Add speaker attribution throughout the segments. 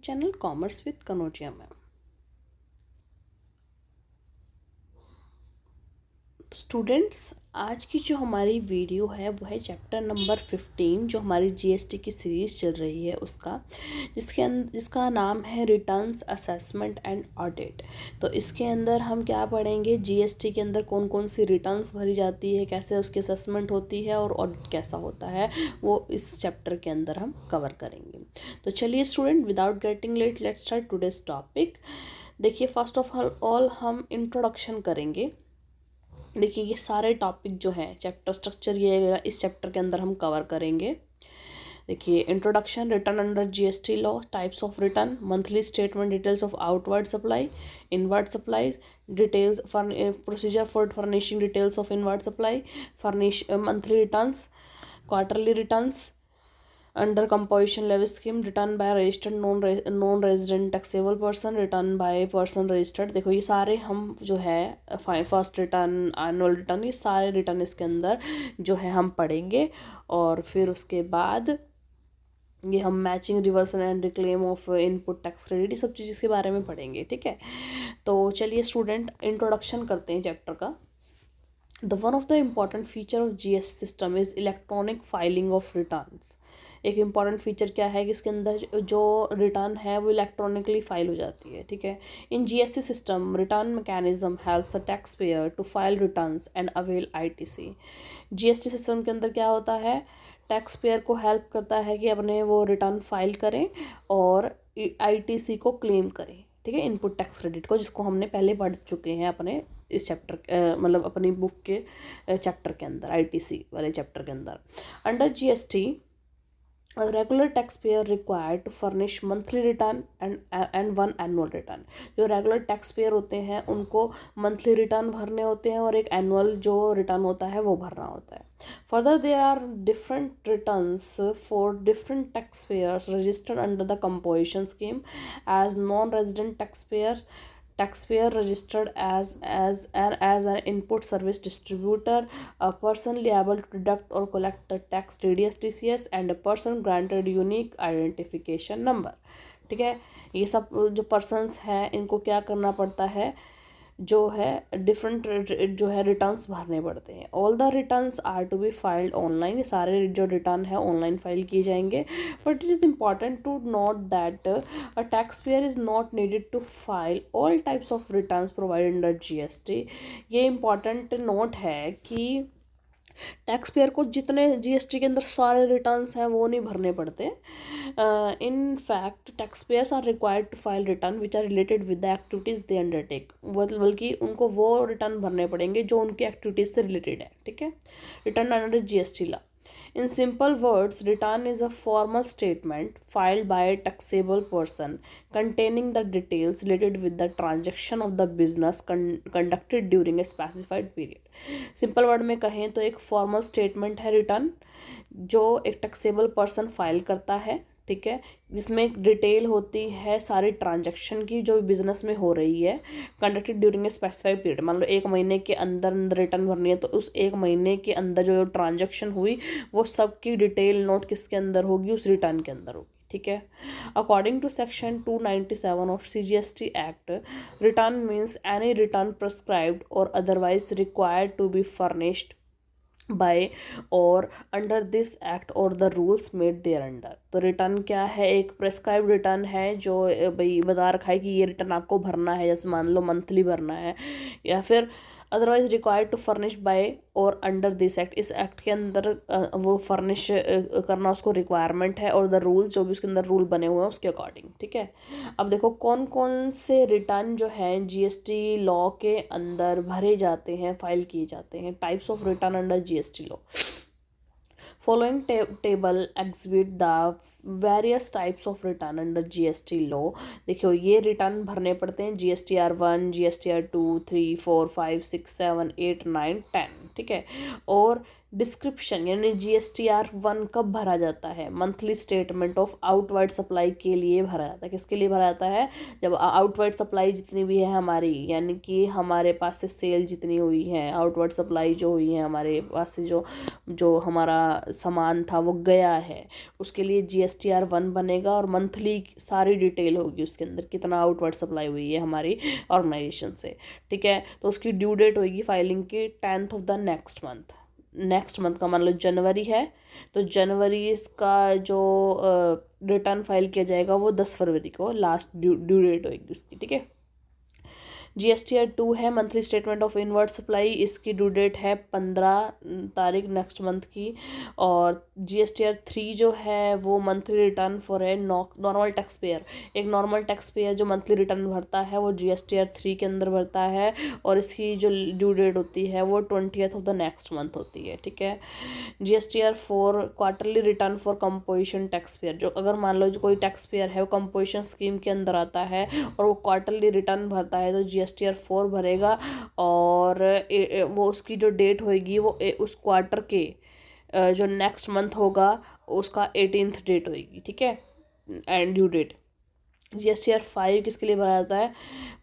Speaker 1: Channel commerce with Kanaujia ma'am. तो students, आज की जो हमारी वीडियो है वो है चैप्टर नंबर 15 जो हमारी जीएसटी की सीरीज़ चल रही है उसका, जिसका नाम है रिटर्न्स असेसमेंट एंड ऑडिट। तो इसके अंदर हम क्या पढ़ेंगे, जीएसटी के अंदर कौन कौन सी रिटर्न्स भरी जाती है, कैसे उसकी असेसमेंट होती है और ऑडिट कैसा होता है, वो इस चैप्टर के अंदर हम कवर करेंगे। तो चलिए student, without getting let let's start today's topic. देखिए, फर्स्ट ऑफ ऑल हम इंट्रोडक्शन करेंगे। देखिए, ये सारे टॉपिक जो हैं, चैप्टर स्ट्रक्चर ये इस चैप्टर के अंदर हम कवर करेंगे। देखिए, introduction, return under GST law, types of return, monthly statement, details of outward supply, inward supply, details procedure for furnishing details of inward supply, furnish monthly returns, quarterly returns under composition levy scheme, return by registered non resident taxable person, return by person registered। देखो, ये सारे हम जो है first return, annual return, ये सारे return इसके अंदर जो है हम पढ़ेंगे। और फिर उसके बाद ये हम matching, reversal and reclaim of input tax credit, ये सब चीज़ इसके बारे में पढ़ेंगे। ठीक है, तो चलिए स्टूडेंट, इंट्रोडक्शन करते हैं चैप्टर का। The one of the important feature of GST system is electronic filing of returns. एक इम्पॉर्टेंट फीचर क्या है कि इसके अंदर जो रिटर्न है वो इलेक्ट्रॉनिकली फाइल हो जाती है। ठीक है, in GST system return mechanism helps a tax payer to file returns and avail ITC. GST system के अंदर क्या होता है, टैक्स पेयर को हेल्प करता है कि अपने वो रिटर्न फाइल करें और आईटीसी को क्लेम करें। ठीक है, इनपुट टैक्स क्रेडिट को, जिसको हमने पहले पढ़ चुके हैं अपने इस चैप्टर मतलब अपनी बुक के चैप्टर के अंदर, आईटीसी वाले चैप्टर के अंदर। Under GST a regular taxpayer required to furnish monthly return and one annual return। जो रेगुलर टैक्स पेयर होते हैं उनको मंथली रिटर्न भरने होते हैं और एक एनुअल जो रिटर्न होता है वो भरना होता है। Further there are different returns for different tax payers registered under the composition scheme as non resident taxpayer registered as an input service distributor, a person liable to deduct or collect the tax TDS TCS, and a person granted unique identification number। ठीक है, ये सब जो persons हैं इनको क्या करना पड़ता है, जो है डिफरेंट जो है रिटर्न्स भरने पड़ते हैं। All the returns are to be filed online, ये सारे जो रिटर्न है ऑनलाइन फाइल किए जाएंगे। But it is important to note that a tax payer is not needed to file all types of returns provided under GST. ये important note है कि tax payer को जितने जीएसटी के अंदर सारे रिटर्न्स हैं वो नहीं भरने पड़ते। In fact tax payers are required to file return which are related with the activities they undertake, बल्कि उनको वो रिटर्न भरने पड़ेंगे जो उनकी एक्टिविटीज़ से रिलेटेड है। ठीक है, return under GST law. In simple words, return is a formal statement filed by a taxable person containing the details related with the transaction of the business conducted during a specified period। Simple word में कहें तो एक formal statement है return, जो एक taxable person file करता है। ठीक है, जिसमें डिटेल होती है सारी ट्रांजैक्शन की जो बिजनेस में हो रही है, conducted during a specified period. मान लो 1 महीने के अंदर अंदर रिटर्न भरनी है, तो उस 1 महीने के अंदर जो ट्रांजैक्शन हुई वो सब की डिटेल नोट किसके अंदर होगी, उस रिटर्न के अंदर होगी। ठीक है, according to section 297 of CGST act, return means any return prescribed or otherwise required to be furnished by और under this act or the rules made thereunder. तो रिटर्न क्या है, एक प्रेस्क्राइब्ड रिटर्न है जो भाई बता रखा है कि ये रिटर्न आपको भरना है, जैसे मान लो मंथली भरना है, या फिर otherwise required to furnish by और अंडर दिस एक्ट, इस एक्ट के अंदर वो फर्निश करना उसको रिक्वायरमेंट है, और द रूल्स जो भी उसके अंदर रूल बने हुए हैं उसके अकॉर्डिंग। ठीक है, अब देखो कौन कौन से रिटर्न जो हैं जीएसटी लॉ के अंदर भरे जाते हैं, फाइल किए जाते हैं। Types of return under GST law, following table exhibit the various types of return under GST law. देखियो, ये रिटर्न भरने पड़ते हैं GSTR 1, GSTR 2, 3, 4, 5, 6, 7, 8, 9, 10। ठीक है, और डिस्क्रिप्शन यानी GSTR 1 कब भरा जाता है? Monthly statement of outward supply के लिए भरा जाता है। किसके लिए भरा जाता है? जब आउटवर्ड सप्लाई जितनी भी है हमारी, यानी कि हमारे पास से सेल जितनी हुई है, आउटवर्ड सप्लाई जो हुई है हमारे पास से, जो जो हमारा सामान था वो गया है, उसके लिए GSTR 1 बनेगा और मंथली सारी डिटेल होगी उसके अंदर, कितना आउटवर्ड सप्लाई हुई है हमारी ऑर्गेनाइजेशन से। ठीक है, तो उसकी ड्यू डेट होगी फाइलिंग की 10th of the next month का, मान लो जनवरी है तो जनवरी इसका जो रिटर्न फाइल किया जाएगा वो 10 फरवरी को लास्ट ड्यू डेट होगी उसकी। ठीक है, GSTR 2 है monthly statement of inward supply, इसकी ड्यू डेट है 15 तारीख नेक्स्ट मंथ की। और GSTR 3 जो है वो मंथली रिटर्न फॉर है नॉर्मल टैक्स पेयर। एक नॉर्मल टैक्स पेयर जो मंथली रिटर्न भरता है वो GSTR 3 के अंदर भरता है, और इसकी जो ड्यू डेट होती है वो 20th of the next month होती है। ठीक है, GSTR 4 quarterly return for composition tax payer, जो अगर मान लो जो कोई टैक्स पेयर है वो कंपोजिशन स्कीम के अंदर आता है और वो क्वार्टरली रिटर्न भरता है तो GSTR 4 भरेगा, और वो उसकी जो डेट होएगी वो उस क्वार्टर के जो नेक्स्ट मंथ होगा उसका 18th डेट होएगी। ठीक है, एंड ड्यू डेट। GSTR 5 किसके लिए भरा जाता है?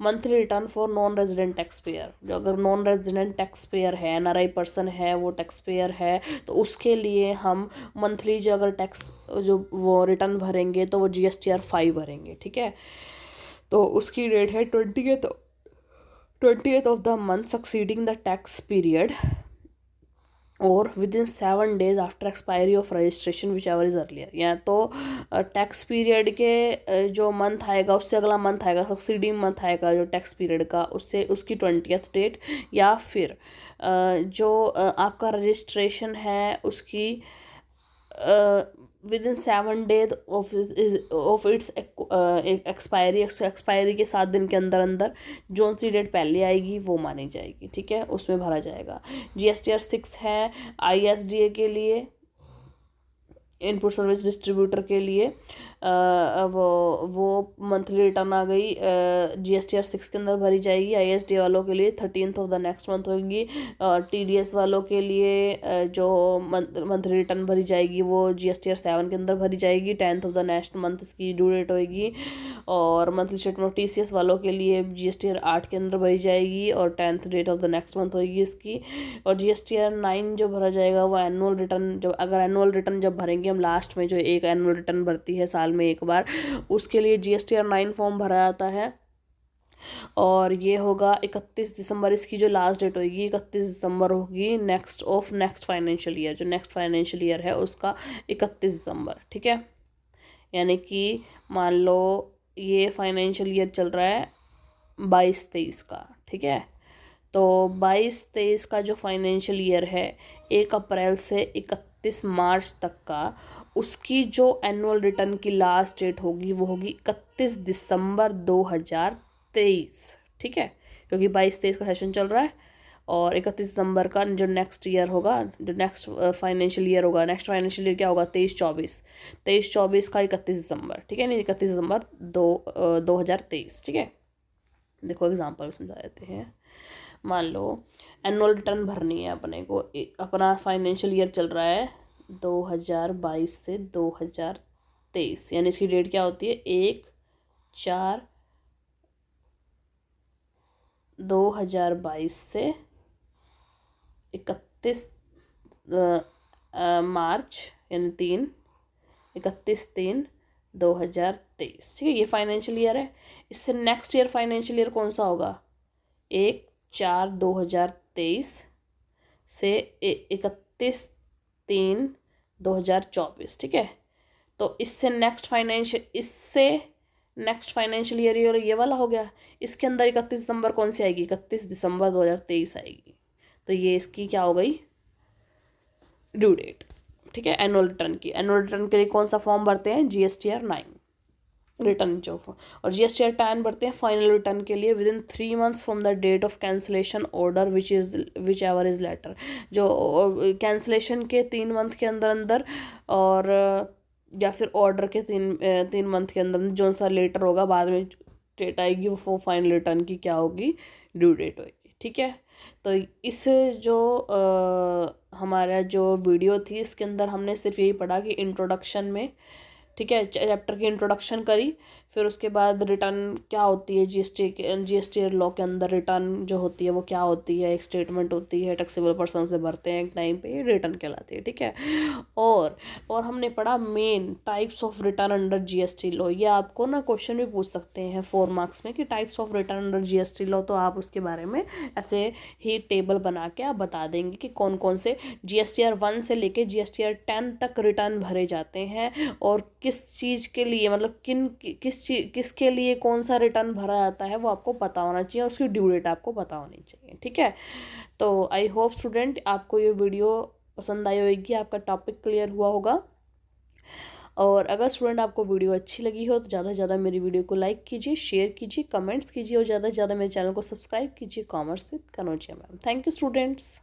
Speaker 1: Monthly return for non resident tax payer, जो अगर नॉन रेजिडेंट टैक्स पेयर है, NRI पर्सन है, वो टैक्स पेयर है, तो उसके लिए हम मंथली जो अगर टैक्स जो वो रिटर्न भरेंगे तो वो GSTR 5 भरेंगे। ठीक है, तो उसकी डेट है 20th of the month succeeding the tax period or within 7 days after expiry of registration whichever is earlier. या तो टैक्स पीरियड के जो मंथ आएगा उससे अगला मंथ आएगा, सक्सीडिंग मंथ आएगा जो टैक्स पीरियड का, उससे उसकी 20th डेट, या फिर जो आपका रजिस्ट्रेशन है उसकी with in 7 days of its expiry के 7 दिन के अंदर अंदर जो सी डेट पहले आएगी वो मानी जाएगी। ठीक है, उसमें भरा जाएगा। GSTR 6 है ISDA के लिए, इनपुट सर्विस डिस्ट्रीब्यूटर के लिए, वो मंथली रिटर्न आ गई, GSTR 6 के अंदर भरी जाएगी। ISDA वालों के लिए 13th of the next month होगी, और TDS वालों के लिए जो मंथली रिटर्न भरी जाएगी वो GSTR 7 के अंदर भरी जाएगी, 10th of the next month इसकी ड्यू डेट होगी। और मंथली स्टेटमेंट ऑफ TCS वालों के लिए GSTR 8 के अंदर भरी जाएगी और 10th date of the next month होगी इसकी। और GSTR 9 जो भरा जाएगा वो एनुअल रिटर्न, जब अगर एनुअल रिटर्न जब भरेंगे हम लास्ट में, जो एक एनुअल रिटर्न भरती है साल में एक बार, उसके लिए GSTR 9 फॉर्म भरा जाता है। और ये होगा 31 दिसंबर, इसकी जो लास्ट डेट होगी 31 दिसंबर होगी नेक्स्ट फाइनेंशियल ईयर, जो नेक्स्ट फाइनेंशियल ईयर है उसका 31 दिसंबर। ठीक है, यानी कि मान लो ये फाइनेंशियल ईयर चल रहा है 22-23 का। ठीक है, तो 22-23 का जो फाइनेंशियल ईयर है 1 अप्रैल से 31 मार्च तक का, उसकी जो एनुअल रिटर्न की लास्ट डेट होगी वो होगी 31 दिसंबर 2023। ठीक है, क्योंकि 22-23 का सेशन चल रहा है, और 31 दिसंबर का जो नेक्स्ट ईयर होगा, जो नेक्स्ट फाइनेंशियल ईयर होगा, नेक्स्ट फाइनेंशियल ईयर क्या होगा? 23-24 का 31 दिसंबर। ठीक है, नहीं 31 दिसंबर 2023। ठीक है, देखो एग्जाम्पल समझा देते हैं। मान लो एनुअल रिटर्न भरनी है अपने को, अपना फाइनेंशियल ईयर चल रहा है 2022 से 2023, यानी इसकी डेट क्या होती है? 1/4/2022 से 31 मार्च, यानी 31/3/2023। ठीक है, ये फाइनेंशियल ईयर है। इससे नेक्स्ट ईयर फाइनेंशियल ईयर कौन सा होगा? 1/4/2023 से 31/3/2024। ठीक है, तो इससे नेक्स्ट फाइनेंशियल ईयर ये वाला हो गया। इसके अंदर 31 दिसंबर कौन सी आएगी? 31 दिसंबर 2023 आएगी। तो ये इसकी क्या हो गई? Due date. ठीक है, एनुअल रिटर्न की। एनुअल रिटर्न के लिए कौन सा फॉर्म भरते हैं? GSTR 9 रिटर्न जो, और GSTR 10 भरते हैं फाइनल रिटर्न के लिए within 3 months from the date of cancellation order whichever is later, जो कैंसलेशन के 3 मंथ के अंदर अंदर, और या फिर ऑर्डर के 3 मंथ के अंदर जो सा लेटर होगा बाद में डेट आएगी वो फाइनल रिटर्न की क्या होगी? ड्यू डेट होगी। ठीक है, तो इस जो हमारा जो वीडियो थी इसके अंदर हमने सिर्फ यही पढ़ा कि इंट्रोडक्शन में, ठीक है, चैप्टर की इंट्रोडक्शन करी, फिर उसके बाद रिटर्न क्या होती है, जीएसटी लॉ के अंदर रिटर्न जो होती है वो क्या होती है, एक स्टेटमेंट होती है, टैक्सेबल पर्सन से भरते हैं एक टाइम पे, रिटर्न कहलाती है, ठीक है। और हमने पढ़ा main types of return under GST law. ये आपको ना क्वेश्चन भी पूछ सकते हैं 4 मार्क्स में कि types of return under GST law, तो आप उसके बारे में ऐसे ही टेबल बना के आप बता देंगे कि कौन कौन से जीएसटीआर 1 से लेके जीएसटीआर 10 तक रिटर्न भरे जाते हैं, और किस चीज़ के लिए, मतलब किसके लिए कौन सा रिटर्न भरा जाता है वो आपको पता होना चाहिए, और उसकी ड्यू डेट आपको पता होनी चाहिए, ठीक है। तो आई होप स्टूडेंट आपको ये वीडियो पसंद आई होगी, आपका टॉपिक क्लियर हुआ होगा। और अगर स्टूडेंट आपको वीडियो अच्छी लगी हो तो ज़्यादा से ज़्यादा मेरी वीडियो को लाइक कीजिए, शेयर कीजिए, कमेंट्स कीजिए, और ज़्यादा से ज़्यादा मेरे चैनल को सब्सक्राइब कीजिए, commerce with Kanaujia ma'am. Thank you students.